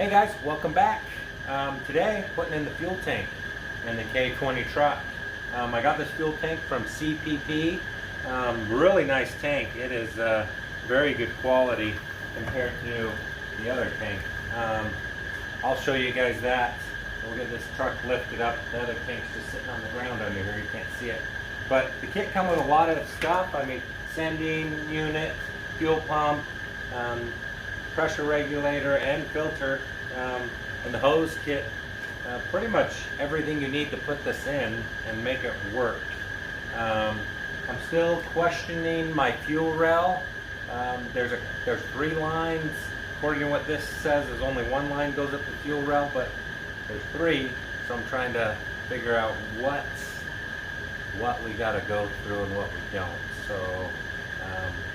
Hey guys, welcome back. Today, putting in the fuel tank in the K20 truck. I got this fuel tank from CPP. Really nice tank. It is very good quality compared to the other tank. I'll show you guys that. We'll get this truck lifted up. The other tank's just sitting on the ground under here. You can't see it. But the kit comes with a lot of stuff. I mean, sending unit, fuel pump, pressure regulator and filter, and the hose kit. Pretty much everything you need to put this in and make it work. I'm still questioning my fuel rail. There's 3 lines. According to what this says, there's only 1 line goes up the fuel rail, but there's 3. So I'm trying to figure out what we got to go through and what we don't. So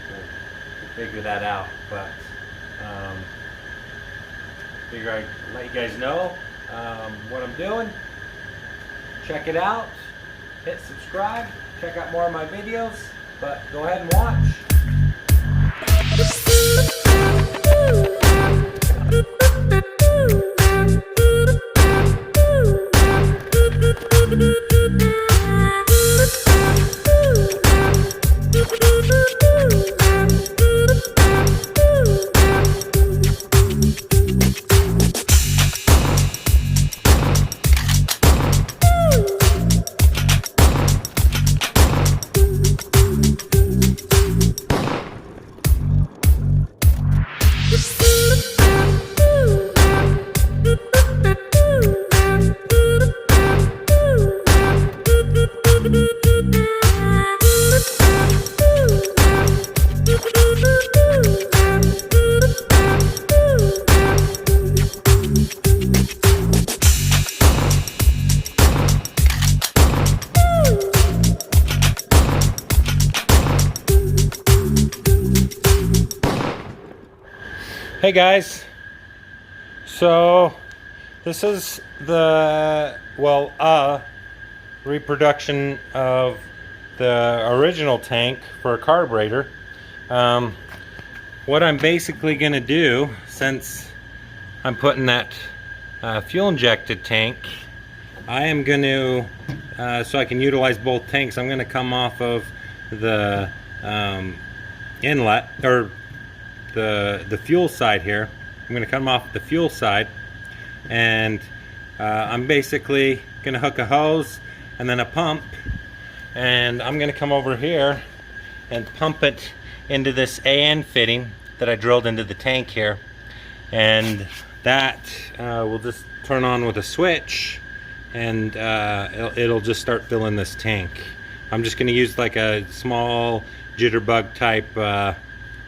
we'll figure that out. But figure I'd let you guys know what I'm doing. Check it out. Hit subscribe. Check out more of my videos. But go ahead and watch. Hey guys, so this is the reproduction of the original tank for a carburetor. What I'm basically going to do, since I'm putting that fuel injected tank, I am going to, so I can utilize both tanks, I'm going to come off of the inlet, or the fuel side here. I'm going to come off the fuel side, and I'm basically going to hook a hose and then a pump, and I'm going to come over here and pump it into this AN fitting that I drilled into the tank here, and that will just turn on with a switch, and it'll just start filling this tank. I'm just going to use like a small jitterbug type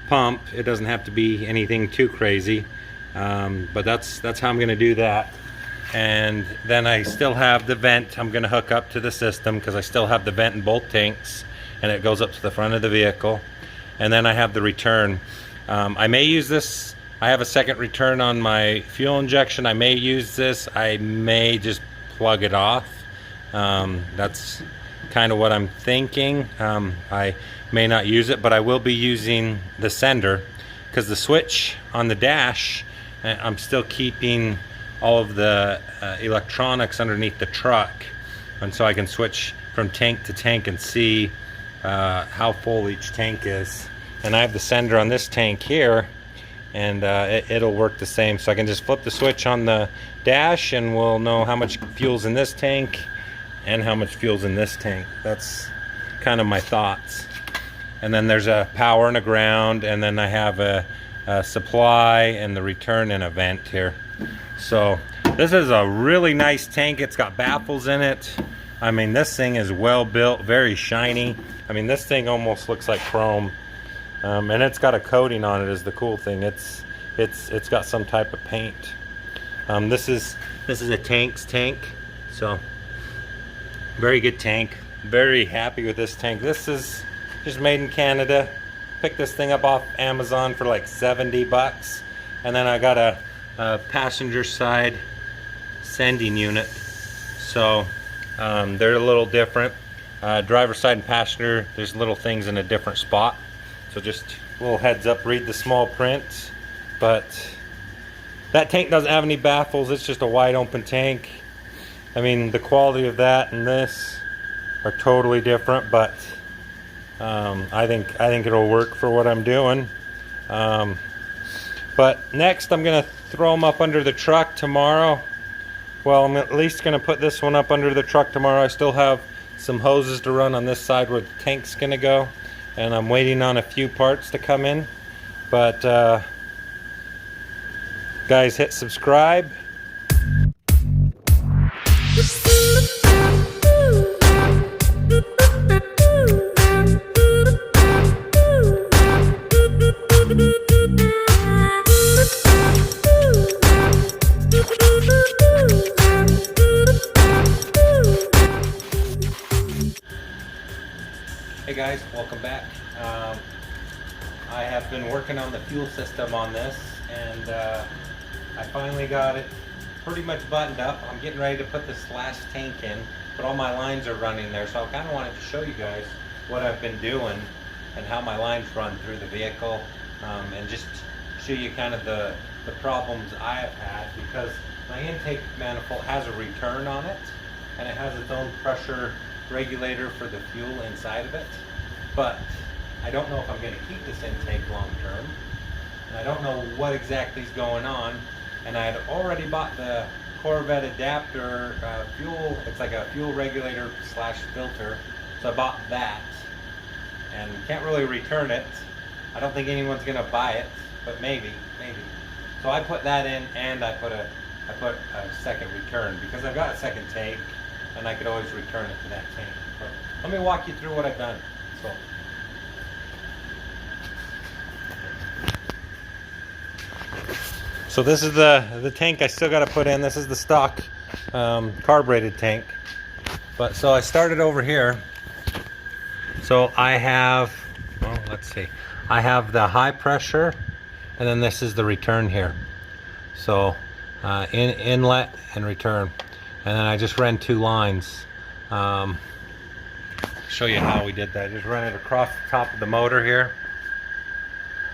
pump. It doesn't have to be anything too crazy, but that's how I'm going to do that. And then I still have the vent I'm going to hook up to the system, because I still have the vent in both tanks, and it goes up to the front of the vehicle. And then I have the return. I may use this. I have a second return on my fuel injection. I may use this. I may just plug it off. That's kind of what I'm thinking. I may not use it, but I will be using the sender, because the switch on the dash, I'm still keeping all of the electronics underneath the truck, and so I can switch from tank to tank and see how full each tank is. And I have the sender on this tank here, and it'll work the same, so I can just flip the switch on the dash and we'll know how much fuel's in this tank and how much fuel's in this tank. That's kind of my thoughts. And then there's a power and a ground, and then I have a supply and the return and a vent here. So this is a really nice tank. It's got baffles in it. I mean, this thing is well built, very shiny. I mean, this thing almost looks like chrome, and it's got a coating on it. Is the cool thing. It's got some type of paint. This is a tank's tank, so very good tank. Very happy with this tank. This is just made in Canada. Picked this thing up off Amazon for like 70 bucks. And then I got a passenger side sending unit. So they're a little different. Driver side and passenger, there's little things in a different spot. So just a little heads up, read the small print. But That tank doesn't have any baffles. It's just a wide open tank. I mean, the quality of that and this are totally different, but I think it'll work for what I'm doing. But next I'm gonna throw them up under the truck tomorrow. Well, I'm at least gonna put this one up under the truck tomorrow. I still have some hoses to run on this side where the tank's gonna go, and I'm waiting on a few parts to come in. But guys, hit subscribe. Hey guys, welcome back. I have been working on the fuel system on this, and I finally got it pretty much buttoned up. I'm getting ready to put this last tank in, but all my lines are running there, so I kind of wanted to show you guys what I've been doing and how my lines run through the vehicle, and just show you kind of the problems I have had, because my intake manifold has a return on it, and it has its own pressure regulator for the fuel inside of it. But I don't know if I'm going to keep this intake long term, and I don't know what exactly is going on. And I had already bought the Corvette adapter fuel. It's like a fuel regulator slash filter, so I bought that, and can't really return it. I don't think anyone's going to buy it, but maybe. So I put that in, and I put a second return, because I've got a second tank and I could always return it to that tank. But let me walk you through what I've done. So this is the tank I still got to put in. This is the stock carbureted tank. But so I started over here. So I have, well, let's see. I have the high pressure, and then this is the return here. So inlet and return. And then I just ran two lines. Show you how we did that. Just run it across the top of the motor here.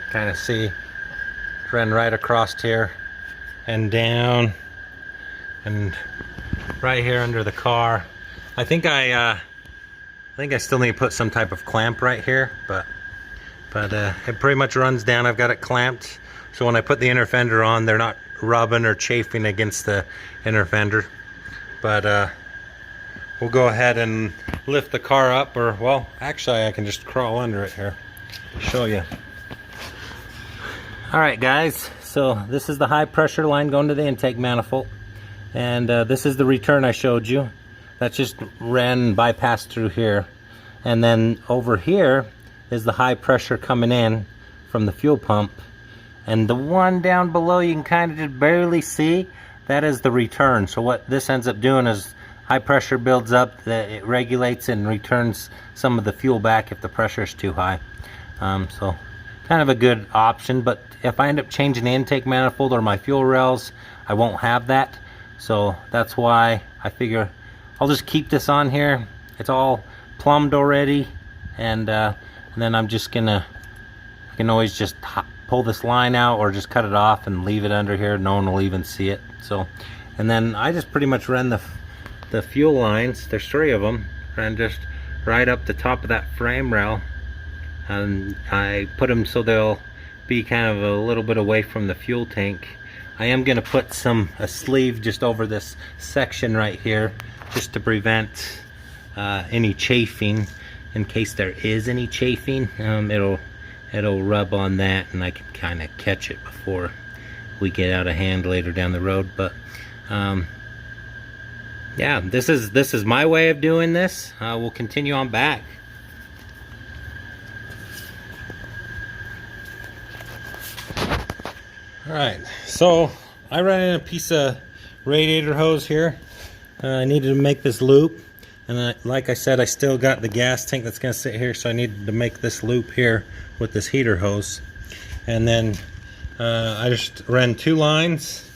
Kind of see. Ran right across here and down and right here under the car. I think I still need to put some type of clamp right here, but it pretty much runs down. I've got it clamped, so when I put the inner fender on, they're not rubbing or chafing against the inner fender. But we'll go ahead and lift the car up, or well, actually I can just crawl under it here, show you. Alright guys, so this is the high pressure line going to the intake manifold, and this is the return I showed you. That just ran bypassed through here, and then over here is the high pressure coming in from the fuel pump, and the one down below you can kind of just barely see. That is the return. So what this ends up doing is high pressure builds up, it regulates and returns some of the fuel back if the pressure is too high. So kind of a good option, but if I end up changing the intake manifold or my fuel rails, I won't have that. So that's why I figure I'll just keep this on here. It's all plumbed already, and then I'm just gonna, I can always just pull this line out or just cut it off and leave it under here. No one will even see it. So, and then I just pretty much ran the fuel lines, there's 3 of them, ran just right up the top of that frame rail, and I put them so they'll be kind of a little bit away from the fuel tank. I am going to put a sleeve just over this section right here, just to prevent any chafing. In case there is any chafing, it'll rub on that, and I can kind of catch it before we get out of hand later down the road. But yeah, this is my way of doing this. We'll continue on back. Alright, so I ran in a piece of radiator hose here. I needed to make this loop, and like I said, I still got the gas tank that's going to sit here, so I needed to make this loop here with this heater hose. And then I just ran 2 lines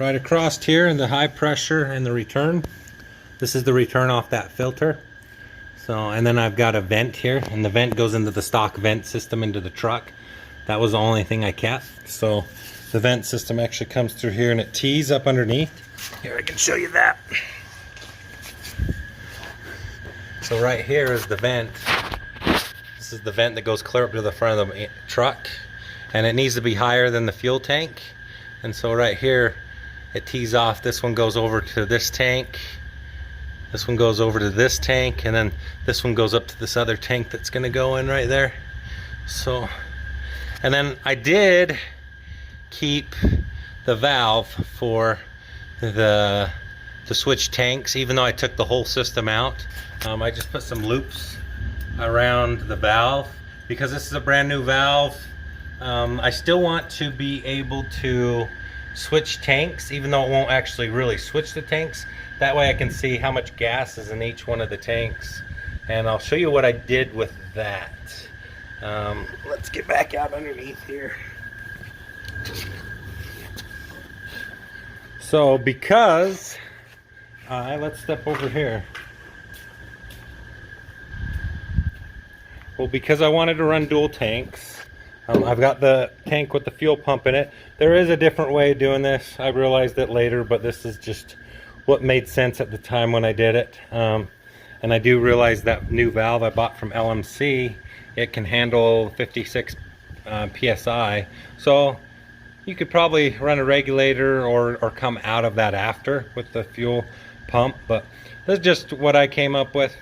right across here, in the high pressure and the return. This is the return off that filter. So, and then I've got a vent here, and the vent goes into the stock vent system into the truck. That was the only thing I kept. So the vent system actually comes through here and it tees up underneath. Here, I can show you that. So right here is the vent. This is the vent that goes clear up to the front of the truck, and it needs to be higher than the fuel tank. And so right here it tees off. This one goes over to this tank, this one goes over to this tank, and then this one goes up to this other tank that's going to go in right there. So, and then I did keep the valve for the switch tanks, even though I took the whole system out. I just put some loops around the valve because this is a brand new valve. I still want to be able to switch tanks, even though it won't actually really switch the tanks. That way I can see how much gas is in each one of the tanks, and I'll show you what I did with that. Let's get back out underneath here. So because let's step over here. Well, because I wanted to run dual tanks, I've got the tank with the fuel pump in it. There is a different way of doing this. I realized it later, but this is just what made sense at the time when I did it. And I do realize that new valve I bought from LMC, it can handle 56 PSI. So you could probably run a regulator or come out of that after with the fuel pump, but this is just what I came up with.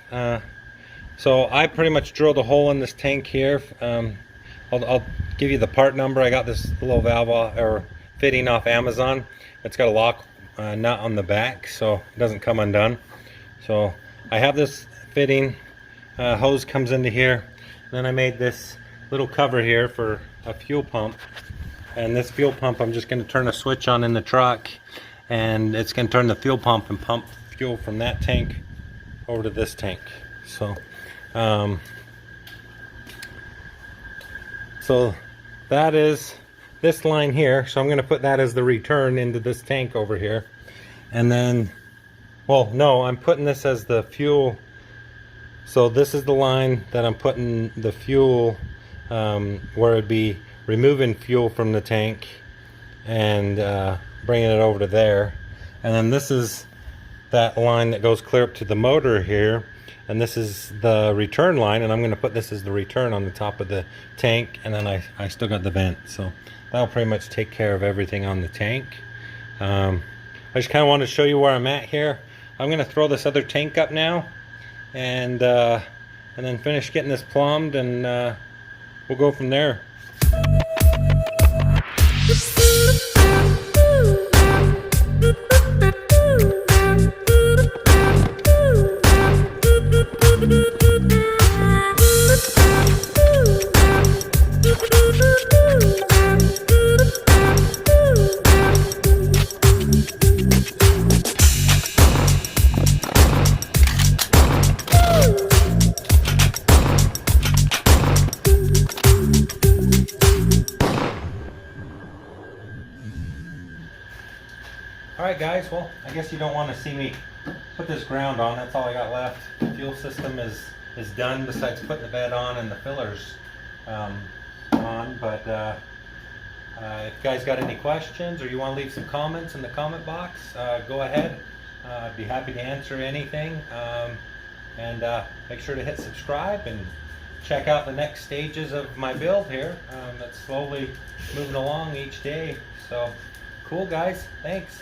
So I pretty much drilled a hole in this tank here. I'll give you the part number. I got this little valve or fitting off Amazon. It's got a lock nut on the back, so it doesn't come undone. So I have this fitting, hose comes into here. Then I made this little cover here for a fuel pump. And this fuel pump, I'm just going to turn a switch on in the truck, and it's going to turn the fuel pump and pump fuel from that tank over to this tank. So that is this line here. So I'm going to put that as the return into this tank over here. And then, well, no, I'm putting this as the fuel. So this is the line that I'm putting the fuel, where it'd be removing fuel from the tank and bringing it over to there. And then this is that line that goes clear up to the motor here, and this is the return line, and I'm going to put this as the return on the top of the tank. And then I still got the vent, so that'll pretty much take care of everything on the tank. I just kind of want to show you where I'm at here. I'm going to throw this other tank up now, and then finish getting this plumbed, and we'll go from there. Alright guys, well, I guess you don't want to see me put this ground on. That's all I got left. The fuel system is done, besides putting the bed on and the fillers on. But if you guys got any questions, or you want to leave some comments in the comment box, go ahead. I'd be happy to answer anything. And make sure to hit subscribe and check out the next stages of my build here. That's slowly moving along each day. So cool guys, thanks.